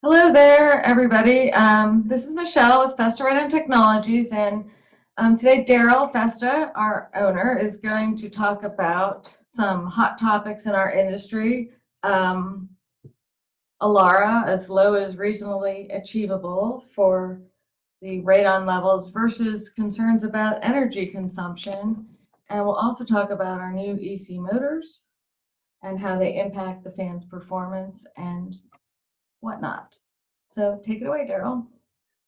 Hello there, everybody. This is Michelle with Festa Radon Technologies, and today Daryl Festa, our owner, is going to talk about some hot topics in our industry. Um, ALARA, as low as reasonably achievable for the radon levels versus concerns about energy consumption. And we'll also talk about our new EC motors and how they impact the fan's performance and whatnot. So take it away, Daryl.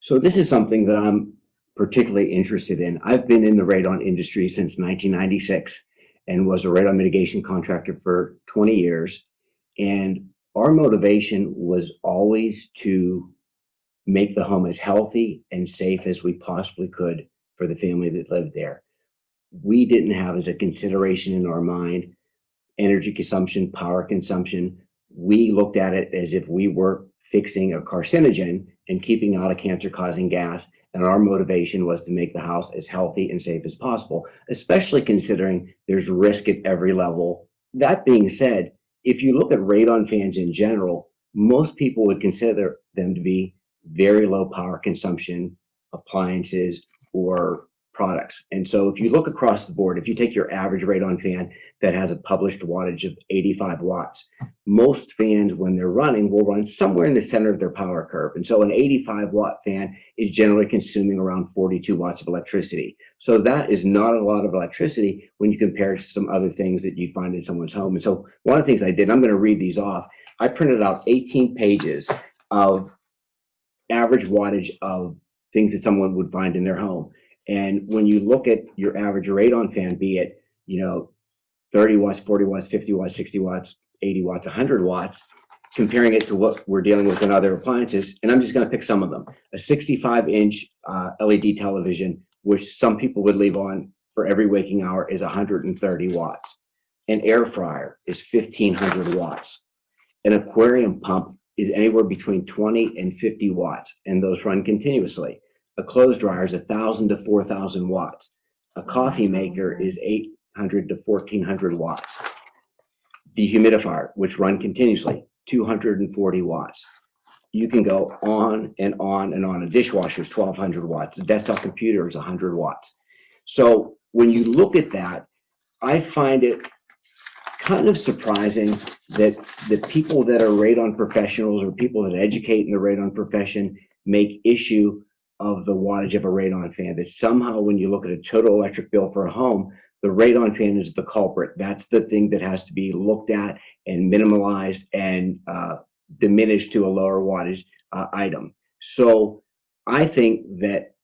So this is something that I'm particularly interested in. I've been in the radon industry since 1996 and was a radon mitigation contractor for 20 years. And our motivation was always to make the home as healthy and safe as we possibly could for the family that lived there. We didn't have as a consideration in our mind energy consumption, power consumption. We looked at it as if we were fixing a carcinogen and keeping out a cancer-causing gas. And our motivation was to make the house as healthy and safe as possible, especially considering there's risk at every level. That being said, if you look at radon fans in general, most people would consider them to be very low power consumption appliances or products. And so if you look across the board, if you take your average radon fan that has a published wattage of 85 watts, most fans, when they're running, will run somewhere in the center of their power curve. And so an 85 watt fan is generally consuming around 42 watts of electricity. So that is not a lot of electricity when you compare it to some other things that you find in someone's home. And so one of the things I did, I'm going to read these off. I printed out 18 pages of average wattage of things that someone would find in their home. And when you look at your average radon fan, be it, 30 watts, 40 watts, 50 watts, 60 watts, 80 watts, 100 watts, comparing it to what we're dealing with in other appliances, and I'm just going to pick some of them. A 65-inch LED television, which some people would leave on for every waking hour, is 130 watts. An air fryer is 1,500 watts. An aquarium pump is anywhere between 20 and 50 watts, and those run continuously. A clothes dryer is 1,000 to 4,000 watts. A coffee maker is 800 to 1,400 watts. Dehumidifier, which run continuously, 240 watts. You can go on and on and on. A dishwasher is 1,200 watts. A desktop computer is 100 watts. So when you look at that, I find it kind of surprising that the people that are radon professionals or people that educate in the radon profession make issue of the wattage of a radon fan. That somehow when you look at a total electric bill for a home, the radon fan is the culprit. That's the thing that has to be looked at and minimalized and diminished to a lower wattage item. So I think that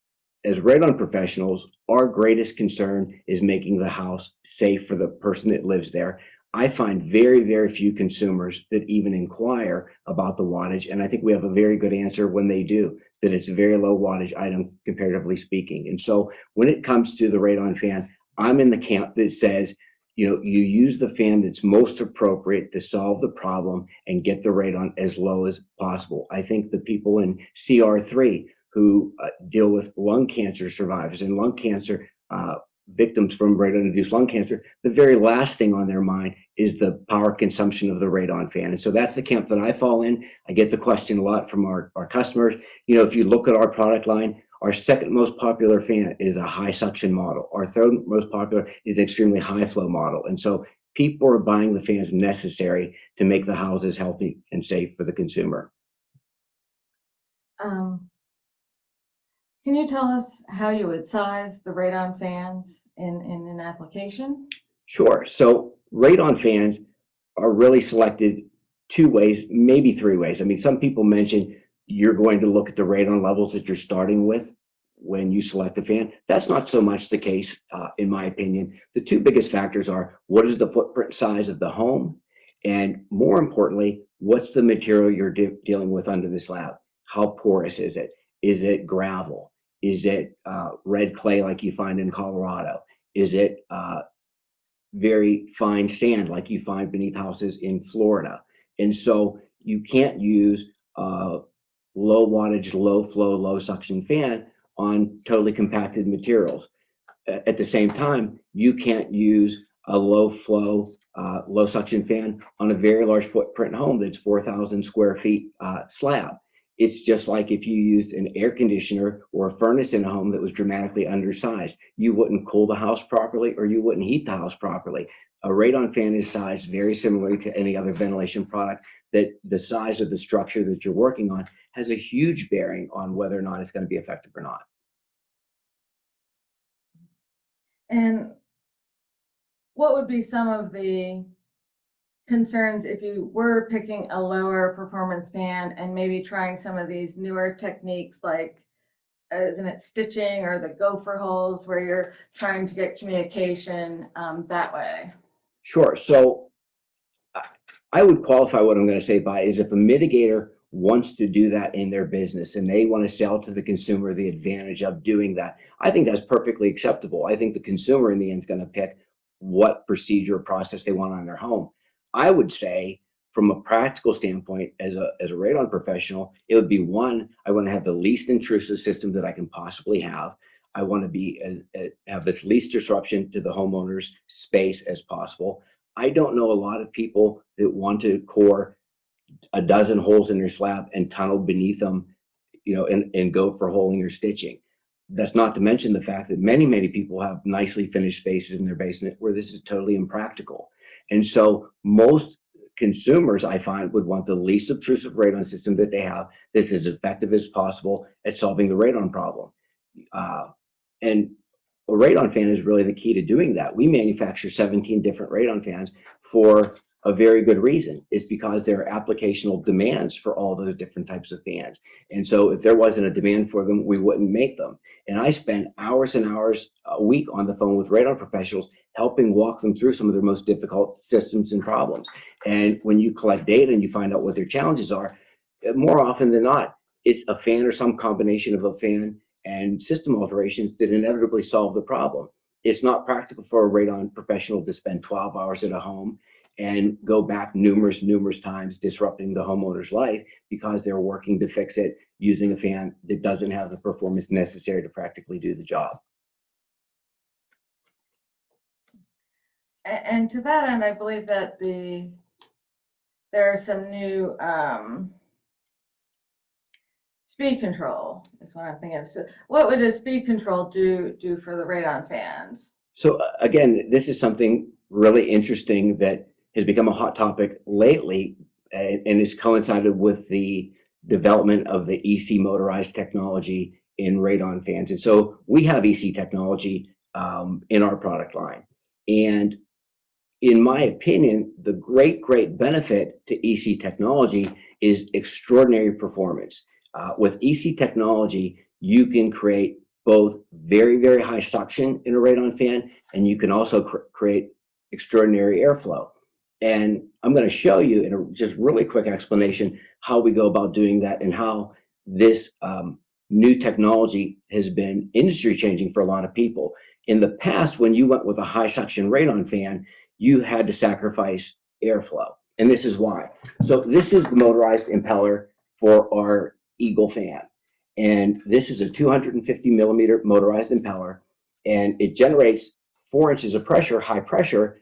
as radon professionals, our greatest concern is making the house safe for the person that lives there. I find very, very few consumers that even inquire about the wattage. And I think we have a very good answer when they do, that it's a very low wattage item, comparatively speaking. And so when it comes to the radon fan, I'm in the camp that says, you use the fan that's most appropriate to solve the problem and get the radon as low as possible. I think the people in CR3 who deal with lung cancer survivors and lung cancer victims from radon-induced lung cancer, the very last thing on their mind is the power consumption of the radon fan. And so that's the camp that I fall in. I get the question a lot from our customers. If you look at our product line, our second most popular fan is a high suction model. Our third most popular is an extremely high flow model. And so people are buying the fans necessary to make the houses healthy and safe for the consumer. Can you tell us how you would size the radon fans in an application? Sure. So radon fans are really selected two ways, maybe three ways. I mean, some people mention you're going to look at the radon levels that you're starting with when you select a fan. That's not so much the case, in my opinion. The two biggest factors are what is the footprint size of the home? And more importantly, what's the material you're dealing with under the slab? How porous is it? Is it gravel? Is it red clay like you find in Colorado? Is it very fine sand like you find beneath houses in Florida? And so you can't use a low wattage, low flow, low suction fan on totally compacted materials. At the same time, you can't use a low flow, low suction fan on a very large footprint home that's 4,000 square feet slab. It's just like if you used an air conditioner or a furnace in a home that was dramatically undersized. You wouldn't cool the house properly, or you wouldn't heat the house properly. A radon fan is sized very similarly to any other ventilation product, that the size of the structure that you're working on has a huge bearing on whether or not it's going to be effective or not. And what would be some of the concerns if you were picking a lower performance fan and maybe trying some of these newer techniques, like isn't it stitching or the gopher holes, where you're trying to get communication that way? Sure. So I would qualify what I'm going to say by is, if a mitigator wants to do that in their business and they want to sell to the consumer the advantage of doing that, I think that's perfectly acceptable. I think the consumer in the end is going to pick what procedure or process they want on their home. I would say, from a practical standpoint, as a radon professional, it would be, one, I want to have the least intrusive system that I can possibly have. I want to have this least disruption to the homeowner's space as possible. I don't know a lot of people that want to core a dozen holes in their slab and tunnel beneath them, and go for holing or stitching. That's not to mention the fact that many people have nicely finished spaces in their basement where this is totally impractical. And so most consumers, I find, would want the least obtrusive radon system that they have that's as effective as possible at solving the radon problem. And a radon fan is really the key to doing that. We manufacture 17 different radon fans for a very good reason. It's because there are applicational demands for all those different types of fans. And so if there wasn't a demand for them, we wouldn't make them. And I spend hours and hours a week on the phone with radon professionals, helping walk them through some of their most difficult systems and problems. And when you collect data and you find out what their challenges are, more often than not, it's a fan or some combination of a fan and system alterations that inevitably solve the problem. It's not practical for a radon professional to spend 12 hours at a home and go back numerous times, disrupting the homeowner's life because they're working to fix it using a fan that doesn't have the performance necessary to practically do the job. And to that end, I believe that there are some new speed control is what I'm thinking of. So what would a speed control do for the radon fans? So again, this is something really interesting that has become a hot topic lately, and has coincided with the development of the EC motorized technology in radon fans. And so we have EC technology in our product line. And in my opinion, the great benefit to EC technology is extraordinary performance. With EC technology, you can create both very high suction in a radon fan, and you can also create extraordinary airflow. And I'm going to show you in a just really quick explanation how we go about doing that, and how this new technology has been industry changing for a lot of people. In the past, when you went with a high suction radon fan, you had to sacrifice airflow. And this is why. So this is the motorized impeller for our Eagle fan. And this is a 250 millimeter motorized impeller, and it generates 4 inches of pressure, high pressure,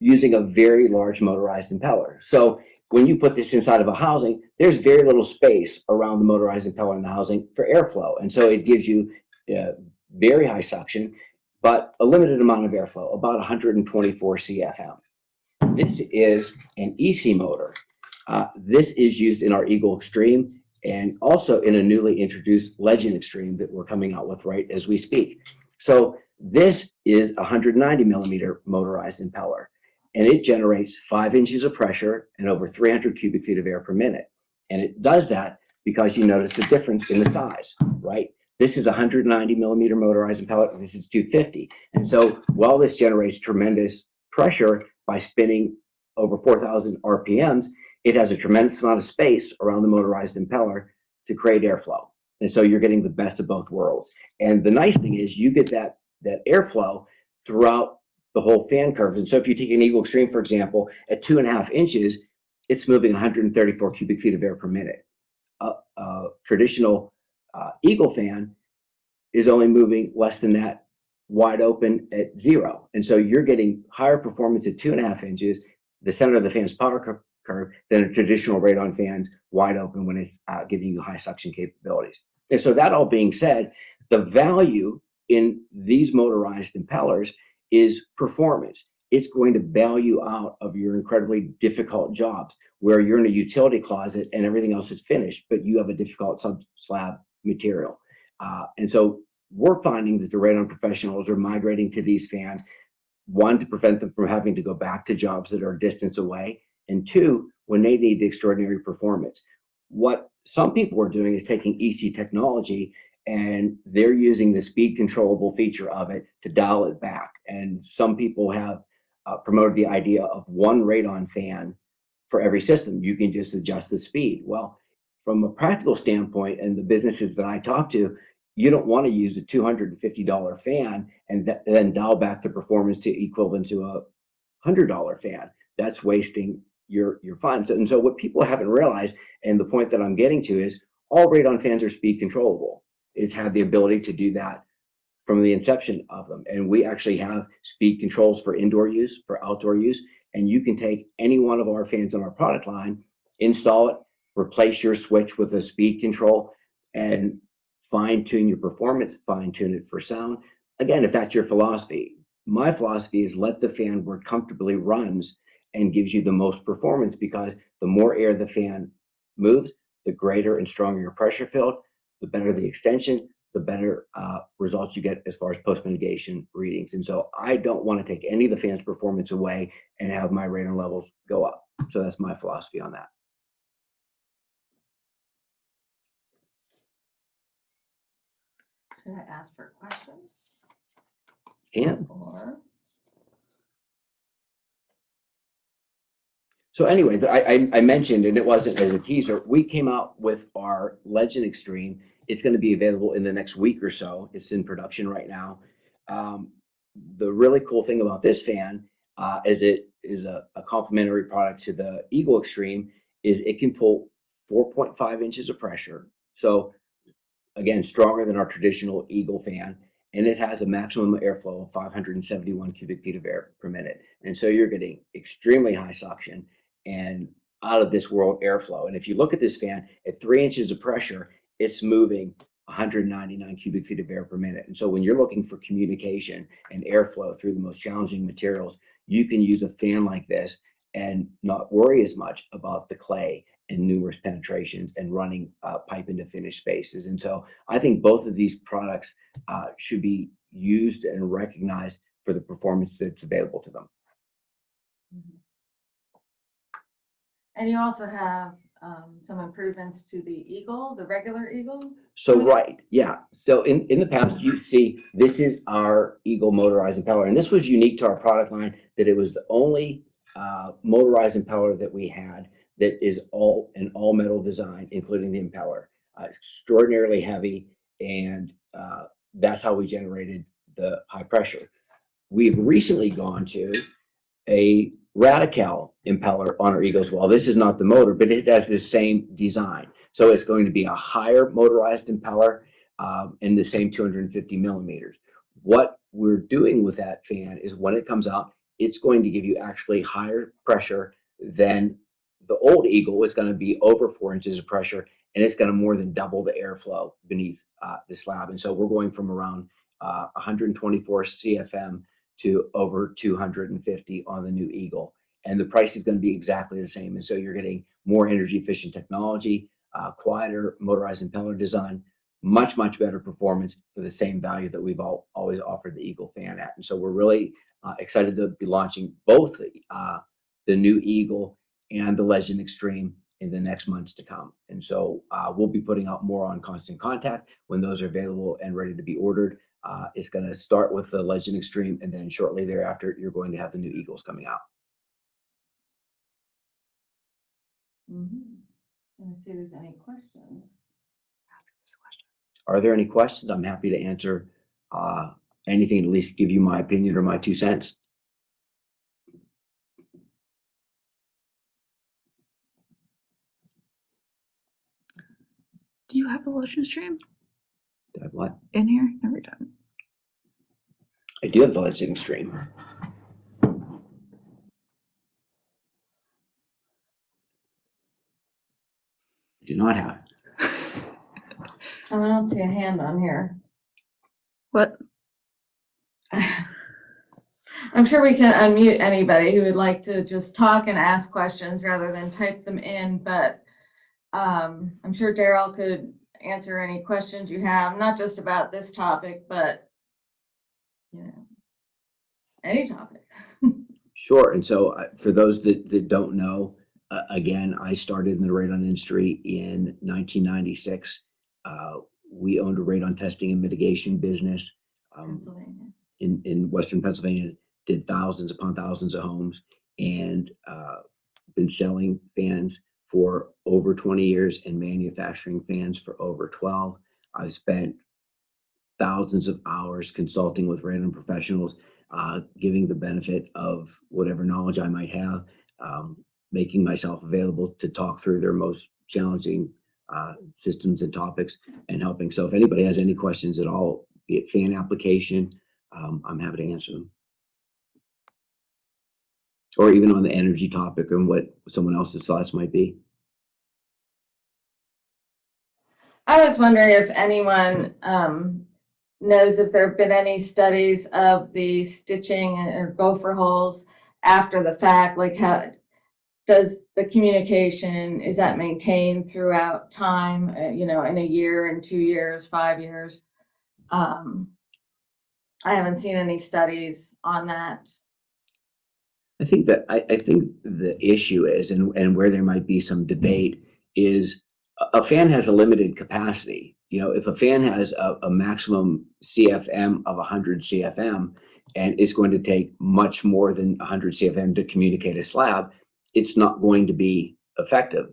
using a very large motorized impeller. So when you put this inside of a housing, there's very little space around the motorized impeller in the housing for airflow. And so it gives you very high suction, but a limited amount of airflow, about 124 CFM. This is an EC motor. This is used in our Eagle Extreme, and also in a newly introduced Legend Extreme that we're coming out with right as we speak. So this is a 190 millimeter motorized impeller, and it generates 5 inches of pressure and over 300 cubic feet of air per minute. And it does that because you notice the difference in the size, right? This is a 190 millimeter motorized impeller, and this is 250. And so while this generates tremendous pressure by spinning over 4,000 RPMs, it has a tremendous amount of space around the motorized impeller to create airflow. And so you're getting the best of both worlds. And the nice thing is you get that airflow throughout the whole fan curve. And so if you take an Eagle Extreme, for example, at 2.5 inches, it's moving 134 cubic feet of air per minute. A traditional Eagle fan is only moving less than that, wide open at 0. And so you're getting higher performance at 2.5 inches. The center of the fan's power curve than a traditional radon fan's wide open when it's giving you high suction capabilities. And so that all being said, the value in these motorized impellers is performance. It's going to bail you out of your incredibly difficult jobs where you're in a utility closet and everything else is finished, but you have a difficult slab material. And so we're finding that the radon professionals are migrating to these fans, one, to prevent them from having to go back to jobs that are a distance away, and two, when they need the extraordinary performance. What some people are doing is taking EC technology and they're using the speed controllable feature of it to dial it back. And some people have promoted the idea of one radon fan for every system. You can just adjust the speed. Well, from a practical standpoint, and the businesses that I talk to, you don't want to use a $250 fan and then dial back the performance to equivalent to a $100 fan. That's wasting your funds. And so what people haven't realized, and the point that I'm getting to, is all radon fans are speed controllable. It's had the ability to do that from the inception of them. And we actually have speed controls for indoor use, for outdoor use. And you can take any one of our fans on our product line, install it, replace your switch with a speed control, and fine tune your performance, fine tune it for sound. Again, if that's your philosophy. My philosophy is let the fan where it comfortably runs and gives you the most performance, because the more air the fan moves, the greater and stronger your pressure field, the better the extension, the better results you get as far as post-mitigation readings. And so I don't want to take any of the fan's performance away and have my radon levels go up. So that's my philosophy on that. Should I ask for questions? And Or so anyway, I mentioned, and it wasn't as a teaser, we came out with our Legend Extreme. It's going to be available in the next week or so. It's in production right now. The really cool thing about this fan, is it is a complementary product to the Eagle Extreme, is it can pull 4.5 inches of pressure. So again, stronger than our traditional Eagle fan, and it has a maximum airflow of 571 cubic feet of air per minute. And so you're getting extremely high suction and out of this world airflow. And if you look at this fan at 3 inches of pressure, it's moving 199 cubic feet of air per minute. And so when you're looking for communication and airflow through the most challenging materials, you can use a fan like this and not worry as much about the clay and numerous penetrations and running pipe into finished spaces. And so I think both of these products should be used and recognized for the performance that's available to them. And you also have some improvements to the Eagle, the regular Eagle. So right, yeah. So in the past, you see, this is our Eagle motorized impeller, and this was unique to our product line, that it was the only motorized impeller that we had that is all metal design, including the impeller. Extraordinarily heavy, and that's how we generated the high pressure. We've recently gone to a Radical impeller on our Eagle as well. This is not the motor, but it has the same design. So it's going to be a higher motorized impeller in the same 250 millimeters. What we're doing with that fan is when it comes out, it's going to give you actually higher pressure than the old Eagle. Is going to be over 4 inches of pressure, and it's going to more than double the airflow beneath the slab. And so we're going from around 124 CFM to over 250 on the new Eagle. And the price is going to be exactly the same. And so you're getting more energy efficient technology, quieter motorized impeller design, much better performance for the same value that we've always offered the Eagle fan at. And so we're really excited to be launching both the new Eagle and the Legend Extreme in the next months to come. And so we'll be putting out more on Constant Contact when those are available and ready to be ordered. It's going to start with the Legend Extreme, and then shortly thereafter, you're going to have the new Eagles coming out. Let me see if there's any questions. Are there any questions? I'm happy to answer anything, at least give you my opinion or my 2 cents. Do you have the Legend Stream Do I have what? in here? Never done. I do have the Legend Extreme. do not have. Oh, I don't see a hand on here. What? I'm sure we can unmute anybody who would like to just talk and ask questions rather than type them in, but I'm sure Daryl could answer any questions you have, not just about this topic, but any topic. Sure. And so for those that don't know, again, I started in the radon industry in 1996. We owned a radon testing and mitigation business Pennsylvania. in Western Pennsylvania, did thousands upon thousands of homes, and been selling fans for over 20 years and manufacturing fans for over 12. I've spent thousands of hours consulting with random professionals, giving the benefit of whatever knowledge I might have, making myself available to talk through their most challenging systems and topics, and helping. So if anybody has any questions at all, be it fan application, I'm happy to answer them. Or even on the energy topic and what someone else's thoughts might be. I was wondering if anyone knows if there have been any studies of the stitching or gopher holes after the fact, like how does the communication, is that maintained throughout time, in a year, in 2 years, 5 years? I haven't seen any studies on that. I think the issue is, and where there might be some debate, is a fan has a limited capacity. If a fan has a maximum CFM of 100 CFM and is going to take much more than 100 CFM to communicate a slab, it's not going to be effective.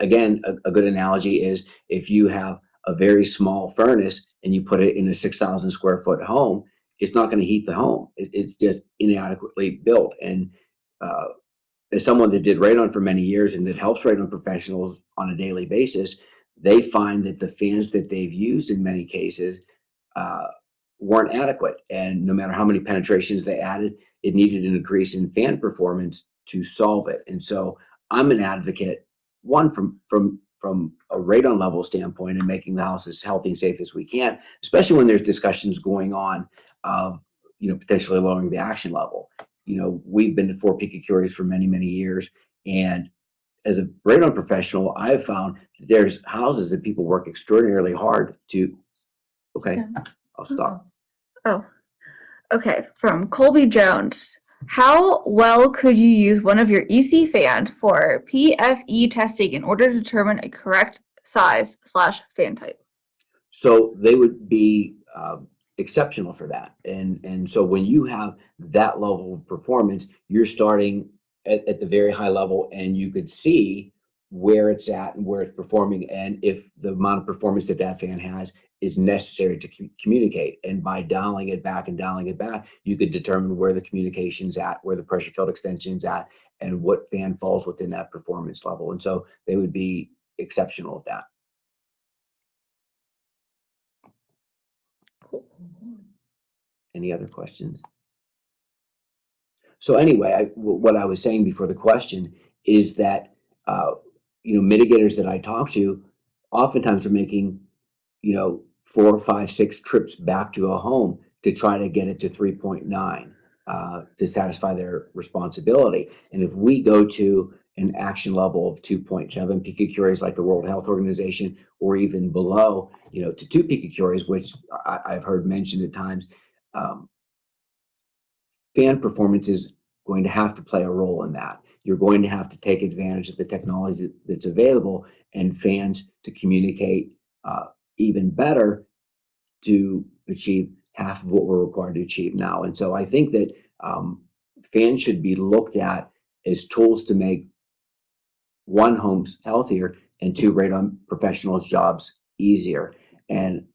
Again, a good analogy is if you have a very small furnace and you put it in a 6,000 square foot home, it's not going to heat the home. It's just inadequately built. And as someone that did radon for many years and that helps radon professionals on a daily basis, they find that the fans that they've used in many cases weren't adequate. And no matter how many penetrations they added, it needed an increase in fan performance to solve it. And so I'm an advocate, one, from a radon level standpoint, and making the house as healthy and safe as we can, especially when there's discussions going on of potentially lowering the action level. We've been to 4 picocuries for many, many years. And as a radon professional, I've found that there's houses that people work extraordinarily hard to. Okay, yeah. I'll stop. Oh, okay. From Colby Jones. How well could you use one of your EC fans for PFE testing in order to determine a correct size / fan type? So they would be exceptional for that. And so when you have that level of performance, you're starting at the very high level, and you could see where it's at and where it's performing, and if the amount of performance that fan has is necessary to communicate. And by dialing it back, you could determine where the communication's at, where the pressure field extension's at, and what fan falls within that performance level. And so they would be exceptional at that. Cool. Any other questions? So anyway, what I was saying before the question is that mitigators that I talk to oftentimes are making 4, 5, 6 trips back to a home to try to get it to 3.9 to satisfy their responsibility. And if we go to an action level of 2.7 picocuries like the World Health Organization, or even below, to 2 picocuries, which I've heard mentioned at times, fan performance is going to have to play a role in that. You're going to have to take advantage of the technology that's available and fans to communicate even better to achieve half of what we're required to achieve now. And so I think that fans should be looked at as tools to make, 1, homes healthier, and 2, radon professionals' jobs easier. And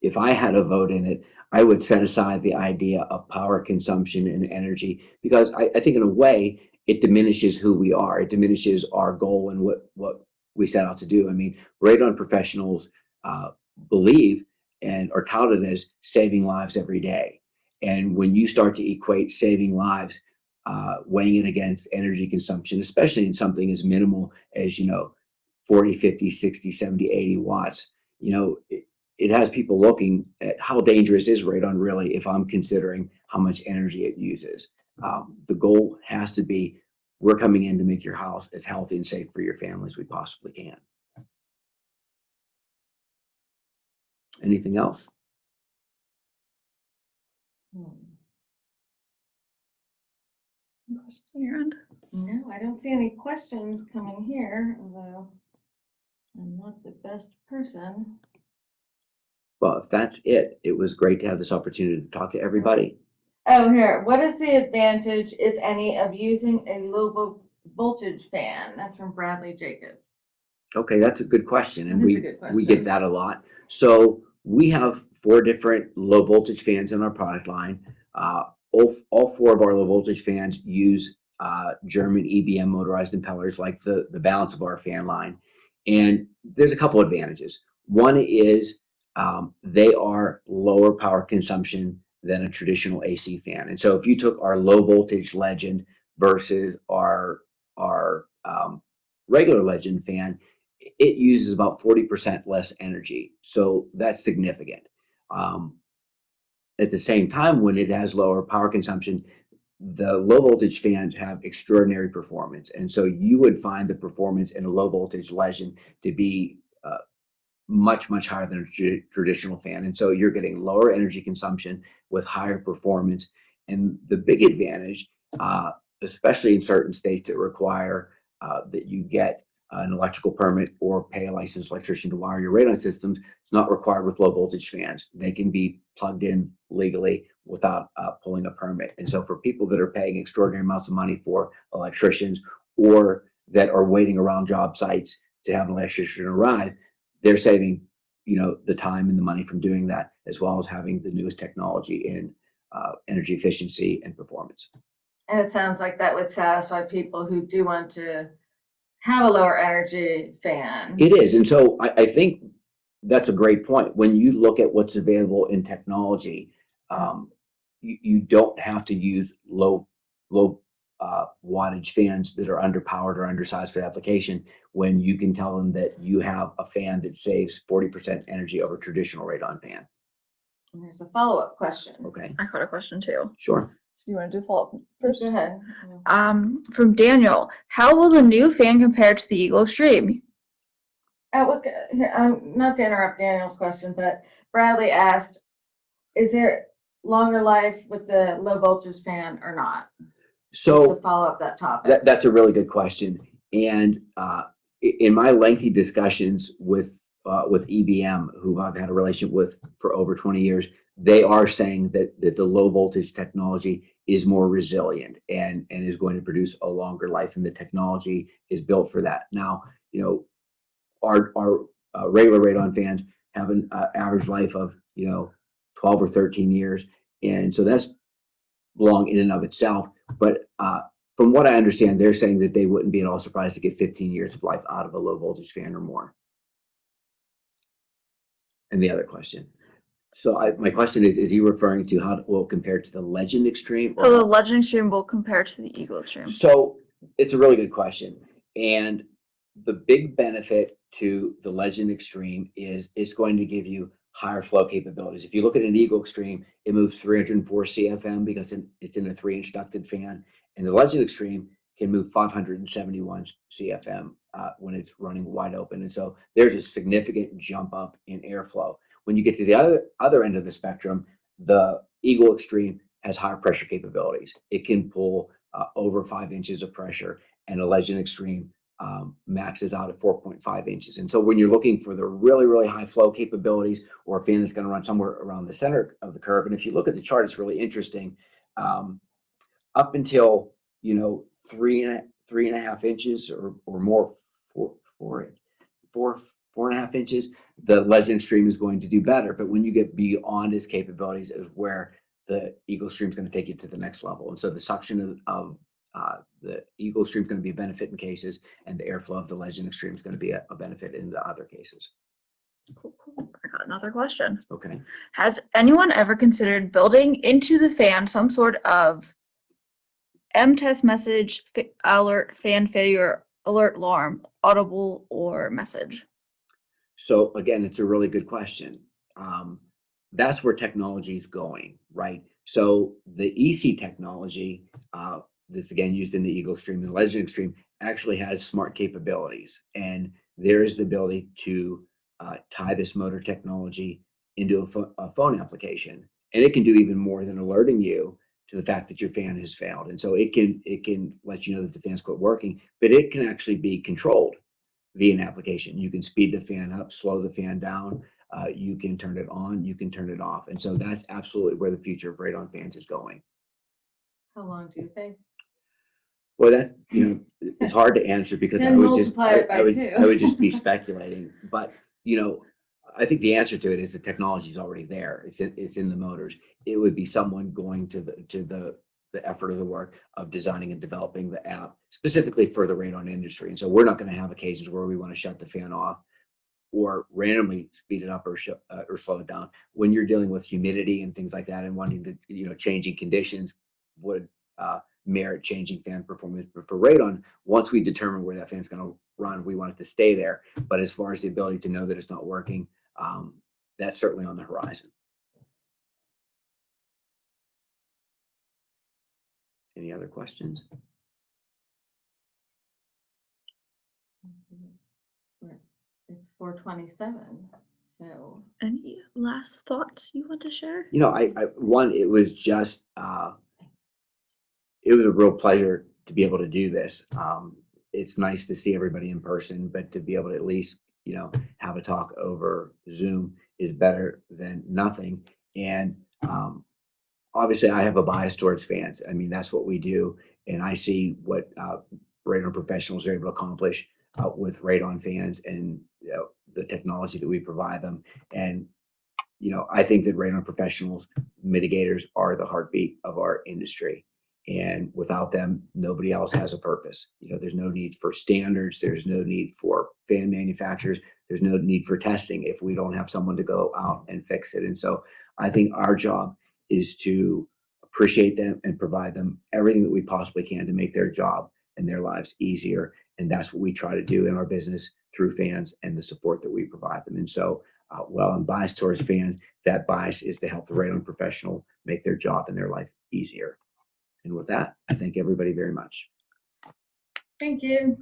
if I had a vote in it, I would set aside the idea of power consumption and energy, because I think in a way it diminishes who we are. It diminishes our goal and what we set out to do. I mean, radon professionals believe and are touted as saving lives every day. And when you start to equate saving lives, weighing it against energy consumption, especially in something as minimal as 40, 50, 60, 70, 80 watts, it has people looking at how dangerous is radon really if I'm considering how much energy it uses. The goal has to be, we're coming in to make your house as healthy and safe for your family as we possibly can. Anything else? Any questions on your end? No, I don't see any questions coming here, although I'm not the best person. Well, if that's it, it was great to have this opportunity to talk to everybody. Oh, here. What is the advantage, if any, of using a low voltage fan? That's from Bradley Jacobs. Okay, that's a good question, and That is we a good we question. get that a lot. So we have 4 different low voltage fans in our product line. All 4 of our low voltage fans use German EBM motorized impellers, like the balance of our fan line. And there's a couple advantages. One is they are lower power consumption than a traditional AC fan. And so if you took our low voltage Legend versus our regular Legend fan, it uses about 40% less energy. So that's significant. At the same time, when it has lower power consumption, the low voltage fans have extraordinary performance. And so you would find the performance in a low voltage Legend to be much, much higher than a traditional fan. And so you're getting lower energy consumption with higher performance. And the big advantage, especially in certain states that require that you get an electrical permit or pay a licensed electrician to wire your radon systems, it's not required with low voltage fans. They can be plugged in legally without pulling a permit. And so for people that are paying extraordinary amounts of money for electricians, or that are waiting around job sites to have an electrician arrive, they're saving, the time and the money from doing that, as well as having the newest technology in energy efficiency and performance. And it sounds like that would satisfy people who do want to have a lower energy fan. It is. And so I think that's a great point. When you look at what's available in technology, you don't have to use low wattage fans that are underpowered or undersized for the application, when you can tell them that you have a fan that saves 40% energy over a traditional radon fan. And there's a follow-up question. Okay, I got a question too. sure. You want to do follow-up First, first? go ahead. From Daniel, how will the new fan compare to the Eagle Stream? Not to interrupt Daniel's question, but Bradley asked, is there longer life with the low voltage fan or not? So to follow up that topic. that's a really good question. And in my lengthy discussions with EBM, who I've had a relationship with for over 20 years, they are saying that the low voltage technology is more resilient and is going to produce a longer life, and the technology is built for that. Now, our regular radon fans have an average life of 12 or 13 years, and so that's long in and of itself. But from what I understand, they're saying that they wouldn't be at all surprised to get 15 years of life out of a low voltage fan or more. And the other question. So my question is he referring to how it will compare to the Legend Extreme? So the Legend Extreme will compare to the Eagle Extreme. So it's a really good question. And the big benefit to the Legend Extreme is it's going to give you higher flow capabilities. If you look at an Eagle Extreme, it moves 304 CFM because it's in a 3-inch ducted fan. And the Legend Extreme can move 571 CFM when it's running wide open. And so there's a significant jump up in airflow. When you get to the other end of the spectrum, the Eagle Extreme has higher pressure capabilities. It can pull over 5 inches of pressure, and a Legend Extreme maxes out at 4.5 inches. And so when you're looking for the really, really high flow capabilities, or a fan that's going to run somewhere around the center of the curve, and if you look at the chart, it's really interesting. Up until 3.5 inches or more, 4.5 inches, the Legend Extreme is going to do better. But when you get beyond its capabilities is where the Eagle Extreme is going to take you to the next level. And so the suction of the Eagle Extreme is going to be a benefit in cases, and the airflow of the Legend Extreme is going to be a benefit in the other cases. Cool. I got another question. Okay. Has anyone ever considered building into the fan some sort of test message alert fan failure alert, alarm, audible, or message? So again, it's a really good question. That's where technology is going, right? So the EC technology, that's again used in the Eagle Stream and the Legend Extreme, actually has smart capabilities, and there is the ability to tie this motor technology into a phone application, and it can do even more than alerting you to the fact that your fan has failed. And so it can let you know that the fan's quit working, but it can actually be controlled via an application. You can speed the fan up, slow the fan down. You can turn it on, you can turn it off. And so that's absolutely where the future of radon fans is going. How long do you think? Well, it's hard to answer because Then multiply it by two. I would just be speculating. But, I think the answer to it is the technology is already there. It's in the motors. It would be someone going to the effort of the work of designing and developing the app specifically for the radon industry. And so we're not going to have occasions where we want to shut the fan off or randomly speed it up or slow it down. When you're dealing with humidity and things like that and wanting to, changing conditions would merit changing fan performance. But for radon, once we determine where that fan's going to run, we want it to stay there. But as far as the ability to know that it's not working, that's certainly on the horizon. Any other questions? It's 4:27, so. Any last thoughts you want to share? It was just, it was a real pleasure to be able to do this. It's nice to see everybody in person, but to be able to at least, have a talk over Zoom is better than nothing. And obviously, I have a bias towards fans. I mean, that's what we do, and I see what radon professionals are able to accomplish with radon fans and the technology that we provide them. And I think that radon professionals, mitigators, are the heartbeat of our industry. And without them, nobody else has a purpose. There's no need for standards. There's no need for fan manufacturers. There's no need for testing if we don't have someone to go out and fix it. And so I think our job is to appreciate them and provide them everything that we possibly can to make their job and their lives easier. And that's what we try to do in our business through fans and the support that we provide them. And so while I'm biased towards fans, that bias is to help the radon professional make their job and their life easier. And with that, I thank everybody very much. Thank you.